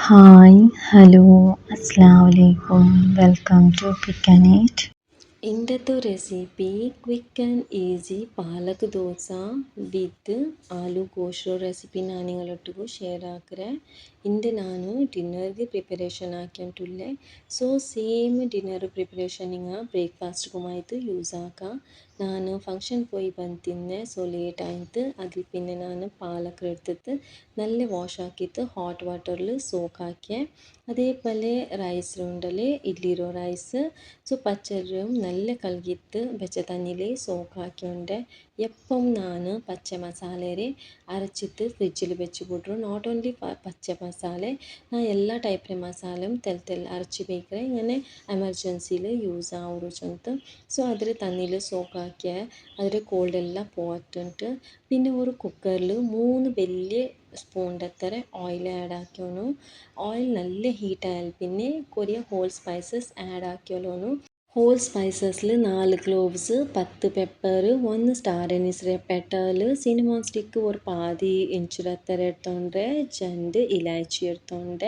Hi hello അസ്സലാമു അലൈക്കും welcome to Pick and Eat. ഇന്നത്തെ recipe quick and easy palak dosa with aloo ಗೋಶ್ರು ರೆಸಿಪಿ ನಾನು ನಿങ്ങളೊಟ್ಟಿಗೂ ಶೇರ್ ಹಾಕ್ರೆ. ಇಂದು ನಾನು ಡಿನ್ನರ್ಗೆ ಪ್ರಿಪರೇಷನ್ ಹಾಕ್ಯಂಟುಲ್ಲೆ. ಸೊ ಸೇಮ್ ಡಿನ್ನರ್ ಪ್ರಿಪರೇಷನ್ ಬ್ರೇಕ್ಫಾಸ್ಟ್ಗೂ ಆಯಿತು ಯೂಸ್ ಹಾಕ. ನಾನು ಫಂಕ್ಷನ್ പോയി ಬಂತಿದ್ದೆ, ಸೊ ಲೇಟ್ ಆಯಿತು. അതിൽ പിന്നെ ನಾನು പാലക്ക് എടുത്തിട്ട് നല്ല വാഷ് ആക്കിയിട്ട് ഹോട്ട് വാട്ടറിൽ സോക്ക് ആക്കിയെ. അതേപോലെ റൈസ് ഉണ്ടല്ലേ, ഇഡ്ലിರೋ റൈസ്. ಸೊ പച്ചരിയും നല്ല കഴുകിയിട്ട് വെച്ച തണ്ണിയിൽ സോക്ക് ആക്കിയോണ്ട് എപ്പം ನಾನು പച്ച മസാലയെ അരച്ചിട്ട് ഫ്രിഡ്ജിൽ വെച്ച് ಬಿಟ್ರು. ನಾಟ್ ಓನ್ಲಿ പച്ച മസാല, ഞാൻ എല്ലാ ടൈപ്പിലെ മസാലയും അരച്ച് വയ്ക്കുക. ഇങ്ങനെ എമർജൻസിയിൽ യൂസ് ആവുന്നു ചൊಂತ. ಸೊ അതിൽ തണ്ണിയിൽ സോക്ക് ആക്കിയ അതിൽ കോൾഡെല്ലാം പോയിട്ടുണ്ട്. പിന്നെ ഒരു കുക്കറിൽ 3 വലിയ സ്പൂണിൻ്റെ അത്ര ഓയിൽ ആഡ് ആക്കിയോನು. ഓയിൽ നല്ല ഹീറ്റ് ആയാൽ പിന്നെ കുറേ ഹോൾ സ്പൈസസ് ആഡ് ആക്കിയോನು. ഹോൾ സ്പൈസസിൽ 4 cloves, 10 pepper, 1 star anise petal, cinnamon stick ഒരു പാതി ഇഞ്ചിയുടെ അത്ര എടുത്തോണ്ട്, 2 ഇലാച്ചി എടുത്തോണ്ട്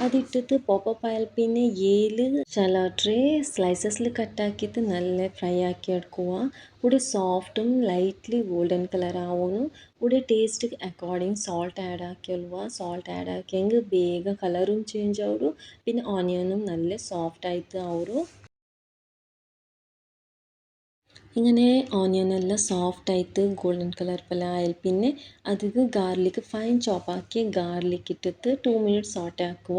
അതിട്ടിട്ട് പോപ്പപ്പ് ആയാൽ പിന്നെ 7 ശലാട്രി സ്ലൈസസിൽ കട്ടാക്കിയിട്ട് നല്ല ഫ്രൈ ആക്കി എടുക്കുക. ഇവിടെ സോഫ്റ്റും ലൈറ്റ്ലി ഗോൾഡൻ കളർ ആവുന്നു. ഇവിടെ ടേസ്റ്റ് അക്കോർഡിങ് സോൾട്ട് ആഡ് ആക്കിയಲ್ವಾ. സോൾട്ട് ആഡ് ആക്കിയെങ്കിൽ ಬೇಗ കളറും ചേഞ്ച് ആവും, പിന്നെ ഓണിയനും നല്ല സോഫ്റ്റ് ആയിട്ട് ആവും. ഇങ്ങനെ ഓണിയനെല്ലാം സോഫ്റ്റായിട്ട് ഗോൾഡൻ കളർ പോലെ ആയാൽ പിന്നെ അതിൽ ഗാർലിക് ഫൈൻ ചോപ്പാക്കിയ ഗാർലിക് ഇട്ടിട്ട് 2 മിനിറ്റ്സ് സോട്ട് ആക്കുക.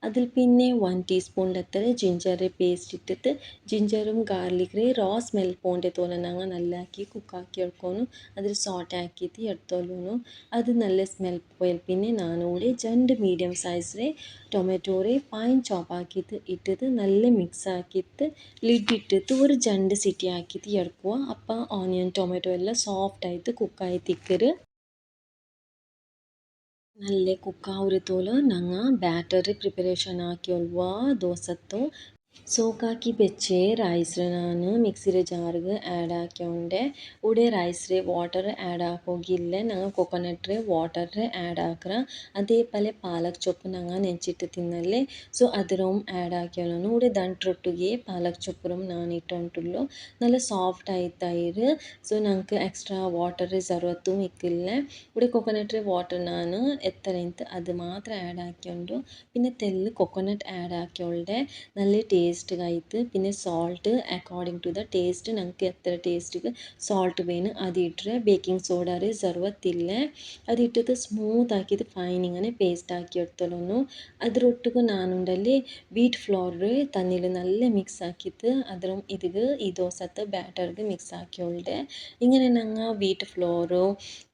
അതിൽ പിന്നെ 1 ടീസ്പൂണിൻ്റെ അത്ര ജിഞ്ചർ പേസ്റ്റ് ഇട്ടിട്ട് ജിഞ്ചറും ഗാർലിക്കിൽ റോ സ്മെൽ പോകേണ്ട തോലെ ഞങ്ങൾ നല്ലാക്കി കുക്കാക്കി എടുക്കുന്നു. അതിൽ സോട്ട് ആക്കിയിട്ട് എടുത്തോളൂ. അത് നല്ല സ്മെൽ പോയാൽ പിന്നെ ഞാനിവിടെ 2 മീഡിയം സൈസിലെ ടൊമാറ്റോയെ ഫൈൻ ചോപ്പാക്കിയിട്ട് ഇട്ടിട്ട് നല്ല മിക്സ് ആക്കിയിട്ട് ലിഡ് ഇട്ടിട്ട് ഒരു 2 സിറ്റി ആക്കിയിട്ട് എടുക്കുക. അപ്പോൾ ഓണിയൻ ടൊമാറ്റോ എല്ലാം സോഫ്റ്റായിട്ട് കുക്കായി തിക്കര് നല്ല കുക്കാവുരത്തോല് ഞങ്ങൾ ബാറ്ററി പ്രിപ്പറേഷൻ ആക്കിയಲ್ವಾ ದೋಸತ್ತು. ಸೋಕಾಕಿ ಬೆಚ್ಚೆ ರೈಸ್ರೆ ನಾನು ಮಿಕ್ಸಿರೆ ಜಾರ್ಗೆ ಆ್ಯಡ್ ಹಾಕ್ಯೊಂಡೆ. ಉಡೆ ರೈಸ್ರೆ ವಾಟರ್ ಆ್ಯಡ್ ಹಾಕೋಗಿಲ್ಲ, ನಂಗೆ ಕೊಕೊನಟ್ರೆ ವಾಟರ್ರೆ ಆ್ಯಡ್ ಹಾಕ್ರ. അതേപോലെ പാലക് ചൊപ്പ് ഞങ്ങൾ നെഞ്ചിട്ട് തിന്നല്ലേ, ಸೊ അതിലും ആഡ് ആക്കിയാലും ഇവിടെ ദണ്ടൊട്ടുകെ പാലക് ചൊപ്പറും ഞാൻ ഇട്ടുള്ളൂ. നല്ല സോഫ്റ്റ് ആയിട്ടായിര്. ಸೊ ഞങ്ങൾക്ക് എക്സ്ട്രാ വാട്ടർ ജറുവത്തും ഇക്കില്ല. ഇവിടെ കൊക്കനട്ട് വാട്ടർ ഞാൻ എത്ര ഇൻത്ത് അത് മാത്രം ആഡ് ആക്കിയുണ്ട്. പിന്നെ തെല്ല് കൊക്കനട്ട് ആഡ് ആക്കിയോളുടെ നല്ല ടേസ്റ്റ് ആയിട്ട്. പിന്നെ salt according to the taste, ഞങ്ങൾക്ക് എത്ര ടേസ്റ്റിക്ക് സോൾട്ട് വേണം അതിട്ടರೆ. ബേക്കിംഗ് സോഡാറ് ജറുവത്തില്ല. അതിട്ടിട്ട് സ്മൂത്ത് ആക്കിയിട്ട് ഫൈൻ ഇങ്ങനെ പേസ്റ്റ് ആക്കി എടുത്തോളൂ. അതിരൊട്ടിಗೆ ನಾನುಂಡಲ್ಲಿ വീറ്റ് ഫ്ലോർ തന്നിൽ നല്ല മിക്സ് ആക്കിയിട്ട് അതിലും ഇതിക്ക് ഈ ദോശത്തെ ബാറ്റർക്ക് മിക്സ് ആക്കിയോളുടെ. ഇങ്ങനെ ഞങ്ങൾ വീറ്റ് ഫ്ലോറ്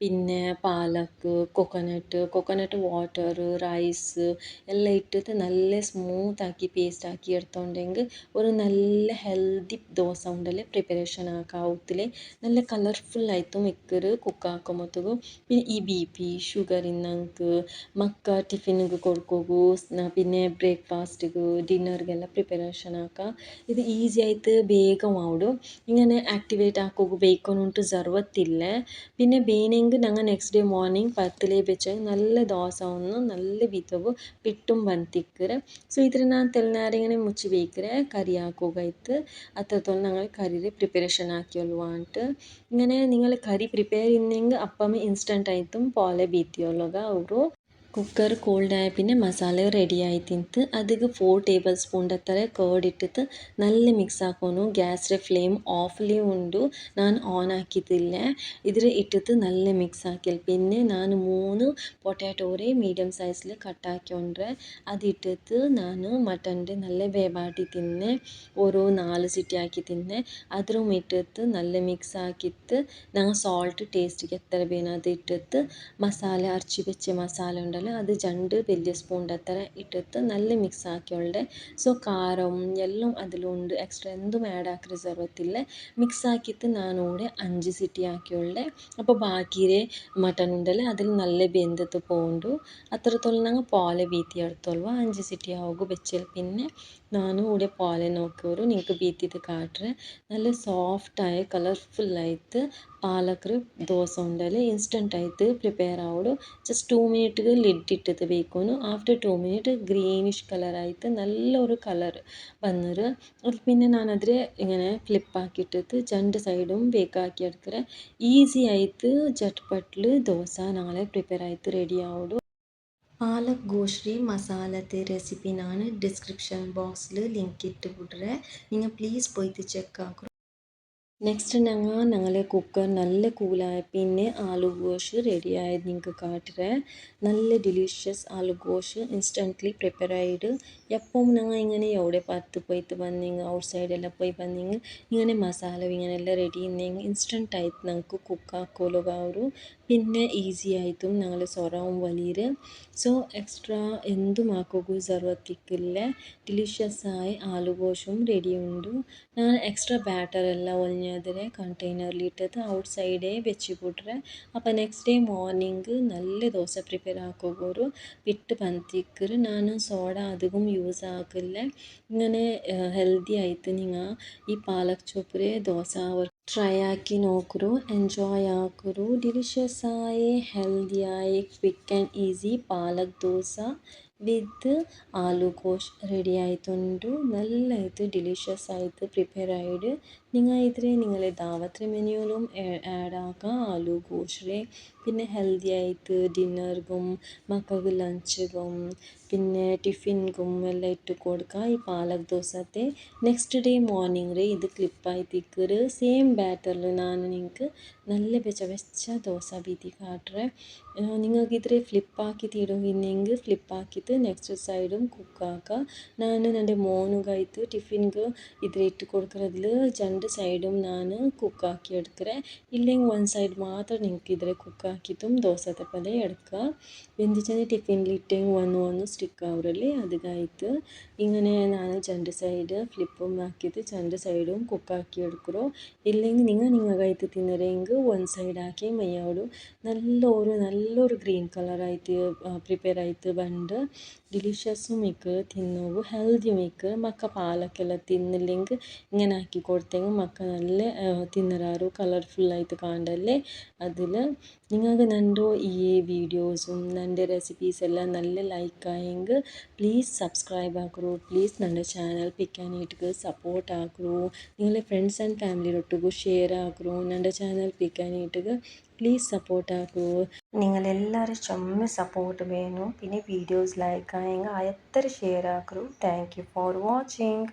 പിന്നെ പാലക്ക് കൊക്കനട്ട് വാട്ടർ റൈസ് എല്ലാം ഇട്ടിട്ട് നല്ല സ്മൂത്ത് ആക്കി പേസ്റ്റ് ആക്കി എടുത്തോണ്ടെങ്കിൽ ഒരു നല്ല ഹെൽത്തി ദോശ ഉണ്ടല്ലേ പ്രിപ്പറേഷൻ ആക്കാവുത്തില്ലേ. നല്ല കളർഫുള്ളായിട്ടും മിക്കറ് കുക്കാക്കുമ്പോഴത്തേക്കും. പിന്നെ ഈ ബി പി ഷുഗർ ഇന്നങ്ങൾക്ക് മക്ക ಟಿಫಿನ್ಗೆ ಕೊಡ್ಕೋಗು, പിന്നെ ബ്രേക്ക്ഫാസ്റ്റിಗೆ ഡിന്നറിಗೆಲ್ಲ ಪ್ರಿಪರೇಷನ್ ಆക്കാം. ಇದು ಈಸಿ ಆಯ್ತು, ಬೇಗ ಮಾಡು. ഇങ്ങനെ ആക്ടിവേറ്റ് ആക്കുക ബേക്കൊന്നുണ്ട് ജറുവത്തില്ല. പിന്നെ ಬೇನೆಂಗೆ ഞങ്ങൾ നെക്സ്റ്റ് ഡേ മോർണിംഗ് പത്തിലേ വെച്ച് നല്ല ദോശ ഒന്ന് നല്ല വിധവ് പിട്ടും ಬಂತಿಕ್ಕರೆ. ಸೊ ಇದ್ರ ನಾನು ತೆಲ್ನಾರ ഇങ്ങനെ മുಚ್ಚി വേക്കರೆ കറി ആക്കുകയായിട്ട് അത്രത്തോളം ഞങ്ങൾ കറിയുടെ പ്രിപ്പറേഷൻ ആക്കിയಲ್ವಾ ಅಂತ. ഇങ്ങനെ നിങ്ങൾ കറി പ്രിപ്പയർ ചെയ്യുന്നെങ്കിൽ അപ്പം ഇൻസ്റ്റൻ്റ് ആയിട്ടും പോലെ ബീത്തിയോളുക ಅವರು. കുക്കർ കോൾഡ് ആയ പിന്നെ മസാല റെഡി ആയി തിന്ത് അതിക്ക് 4 ടേബിൾ സ്പൂണിൻ്റെ അത്ര കേർഡ് ഇട്ടിട്ട് നല്ല മിക്സ് ആക്കുന്നു. ഗ്യാസിൻ്റെ ഫ്ലെയിം ഓഫിലേ ഉണ്ട്, ഞാൻ ഓൺ ആക്കിയിട്ടില്ല. ഇതിൽ ഇട്ടിട്ട് നല്ല മിക്സ് ആക്കിയാൽ പിന്നെ ഞാൻ 3 പൊട്ടാറ്റോറെ മീഡിയം സൈസിൽ കട്ടാക്കിയോണ്ട് അതിട്ടിട്ട് ഞാൻ മട്ടൻ്റെ നല്ല വേവാട്ടി തിന്നെ ഒരു 4 സിറ്റി ആക്കി തിന്നെ. അതിലും ഇട്ടിട്ട് നല്ല മിക്സ് ആക്കിയിട്ട് ഞങ്ങൾ സോൾട്ട് ടേസ്റ്റിക്ക് എത്ര വേണം അത് ഇട്ടിട്ട് മസാല അരച്ച് വെച്ച മസാല ഉണ്ട് അത് 2 വലിയ സ്പൂണിൻ്റെ അത്ര ഇട്ടിട്ട് നല്ല മിക്സ് ആക്കിയോളുടെ. ಸೊ കാരം എല്ലാം അതിലുണ്ട്, എക്സ്ട്രാ എന്തും ആഡ് ആക്കി ജറുവത്തില്ല. മിക്സ് ആക്കിയിട്ട് ഞാനിവിടെ 5 സിറ്റി ആക്കിയോളുടെ. അപ്പോൾ ബാക്കിയെ മട്ടൺ ഉണ്ടല്ലേ അതിൽ നല്ല ಬೆಂದಿತ್ತು പോണ്ടു. അത്രത്തോളം ഞങ്ങൾ പോലെ ബീത്തി എടുത്തോളുವ. 5 സിറ്റി ആവുക വെച്ചാൽ പിന്നെ ನಾನು ഇവിടെ പോലെ നോക്കിയോರು നിങ്ങൾക്ക് ബീത്തിയിട്ട് കാട്ടുറെ. നല്ല സോഫ്റ്റായ കളർഫുള്ളായിട്ട് ಪಾಲಕ್ರು ದೋಸೆ ಉಂಡಲ್ಲಿ ಇನ್ಸ್ಟಂಟ್ ಆಯ್ತು ಪ್ರಿಪೇರ್ ಆವಡು ಜಸ್ಟ್ 2 മിനിറ്റ് ലിഡ് ഇട്ടിട്ട് വെക്കുന്നു ആഫ്റ്റർ 2 മിനിറ്റ് ഗ്രീനിഷ് കളർ ആയിട്ട് നല്ലൊരു കളർ വന്നത് അത് പിന്നെ ഞാനതിൽ ഇങ്ങനെ ഫ്ലിപ്പാക്കിയിട്ടിട്ട് രണ്ട് സൈഡും ബേക്കാക്കി എടുക്കറേ ഈസി ആയിട്ട് ചട്പട്ടിൽ ദോശ നാളെ പ്രിപ്പേർ ആയിട്ട് റെഡി ആവಡು ಪಾಲಕ್ ಗೋಶ್ರಿ ಮಸಾಲത്തെ ರೆಸಿಪಿ ನಾನು ಡಿಸ್ಕ್ರಿಪ್ಷನ್ ಬಾಕ್സിൽ ലിങ്ക് ഇട്ട് വിടുறேன் നിങ്ങൾ പ്ലീസ് പോയിട്ട് ചെക്ക് ആക്കുക നെക്സ്റ്റ് ഞങ്ങളെ കുക്കർ നല്ല കൂളായ പിന്നെ ആലു ഗോഷ് റെഡി ആയത് നിങ്ങൾക്ക് കാട്ടുറേ നല്ല delicious aloo gosh instantly prepare ആയിട്ട് എപ്പം ഞങ്ങൾ ഇങ്ങനെ എവിടെ പത്ത് പോയിട്ട് വന്നിങ്ങ് ഔട്ട് സൈഡെല്ലാം പോയി വന്നിങ്ങ് ഇങ്ങനെ മസാല ഇങ്ങനെയെല്ലാം റെഡി ചെയ്യുന്നെങ്കിൽ ഇൻസ്റ്റൻ്റ് ആയിട്ട് ഞങ്ങൾക്ക് കുക്കാക്കോലോ ഒരു പിന്നെ ഈസി ആയിട്ടും ഞങ്ങൾ സൊറവും വലിയ സോ എക്സ്ട്രാ എന്തും ആക്കുക സർവത്തിക്കില്ല ഡിലീഷ്യസ് ആയി ആലു ഗോഷും റെഡി ഉണ്ട് ഞാൻ എക്സ്ട്രാ ബാറ്റർ എല്ലാം ഒഴിഞ്ഞതിനെ കണ്ടെയ്നറിൽ ഇട്ടത് ഔട്ട് സൈഡേ വെച്ച് ಬಿಟ್ರೆ അപ്പോൾ നെക്സ്റ്റ് ഡേ മോർണിംഗ് നല്ല ദോശ പ്രിപ്പയർ ആക്കുകയൊരു പിട്ട് പന്തിക്കറ് ನಾನು സോഡ അധികം യൂസ് ആക്കില്ല ഇങ്ങനെ ഹെൽത്തി ആയിട്ട് നിങ്ങൾ ഈ പാലക് ചോപ്പറെ ദോശ ട്രൈ ആക്കി നോക്കൂ എൻജോയ് ആക്കൂ ഡിലിഷ്യസ് ആയി ഹെൽത്തി ആയി quick and easy palak dosa with aloo gosh ready ആയിട്ടുണ്ട് നല്ലതായിട്ട് ഡിലീഷ്യസ് ആയിട്ട് പ്രിപ്പയർ ആയിട്ട് നിങ്ങൾ ഇതിൽ നിങ്ങളെ ദാവത്ത് മെനുവിലും ആഡ് ആക്കാം ആലു ഗോഷ് പിന്നെ ഹെൽത്തി ആയിട്ട് ഡിന്നർക്കും മക്കൾക്ക് ലഞ്ചിനും പിന്നെ ടിഫിൻക്കും എല്ലാം ഇട്ട് കൊടുക്കാം ഈ പാലക് ദോശത്തെ നെക്സ്റ്റ് ഡേ മോർണിംഗ് ഇത് ക്ലിപ്പായി തിക്കറ് സെയിം ബാറ്ററിൽ ഞാൻ നിങ്ങൾക്ക് നല്ല വെച്ച ദോശ വീതി കാട്ടുറേ നിങ്ങൾക്ക് ഇതിൽ ഫ്ലിപ്പാക്കി തീടുന്നെങ്കിൽ ഫ്ലിപ്പാക്കിയിട്ട് നെക്സ്റ്റ് സൈഡും കുക്കാക്കുക ഞാൻ എൻ്റെ മോനുകായിട്ട് ടിഫിൻക്ക് ഇതിലിട്ട് കൊടുക്കുന്നതിൽ രണ്ട് സൈഡും ഞാൻ കുക്കാക്കി എടുക്കറേ ഇല്ലെങ്കിൽ വൺ സൈഡ് മാത്രം നിങ്ങൾക്ക് ഇതിൽ കുക്കാക്കിയിട്ടും ദോശ തപ്പലെ എടുക്കുക വെന്തിച്ചാൽ ടിഫിനിലിട്ടെങ്കിൽ വന്ന് സ്റ്റിക്ക് ആവൂരല്ലേ അതിനായിട്ട് ഇങ്ങനെ ഞാൻ രണ്ട് സൈഡ് ഫ്ലിപ്പും ആക്കിയിട്ട് രണ്ട് സൈഡും കുക്കാക്കി എടുക്കറോ ഇല്ലെങ്കിൽ നിങ്ങൾക്കായിട്ട് തിന്നരെങ്കിൽ വൺ സൈഡ് ആക്കി മയ്യാവോಡು നല്ലൊരു ഗ്രീൻ കളറായിട്ട് പ്രിപ്പയർ ആയിട്ട് ಬಂದು ഡിലീഷ്യസും മിക്ക് തിന്നോವು ഹെൽത്തി മിക്ക് മക്ക പാലക്കെല്ലാം തിന്നില്ലെങ്കിൽ ഇങ്ങനെ ആക്കി കൊടുത്തെങ്കിൽ മക്ക നല്ല തിന്നറാರು കളർഫുള്ളായിട്ട് കാണണ്ടല്ലേ അതിൽ നിങ്ങൾക്ക് നണ്ടോ ഈ വീഡിയോസും എൻ്റെ റെസിപ്പീസ് എല്ലാം നല്ല ലൈക്ക് ആയെങ്കിൽ പ്ലീസ് സബ്സ്ക്രൈബ് ആക്കൂ പ്ലീസ് ನನ್ನ ಚಾನಲ್ ಪಿಕ್ಕಾನಿಟ್ಗೆ സപ്പോർട്ട് ആക്കൂ നിങ്ങളെ ഫ്രണ്ട്സ് ആൻഡ് ഫാമിലിയിലൊട്ടുಗೂ ഷെയർ ആക്കൂ എൻ്റെ ചാനൽ പിക്കാനിട്ಗೆ പ്ലീസ് സപ്പോർട്ട് ആക്കൂ നിങ്ങളെല്ലാവരും ചുമ്മാ സപ്പോർട്ട് വേണം പിന്നെ വീഡിയോസ് ലൈക്ക് ആയെങ്കിൽ എത്ര ഷെയർ ആക്കൂ താങ്ക് യു ഫോർ വാച്ചിങ്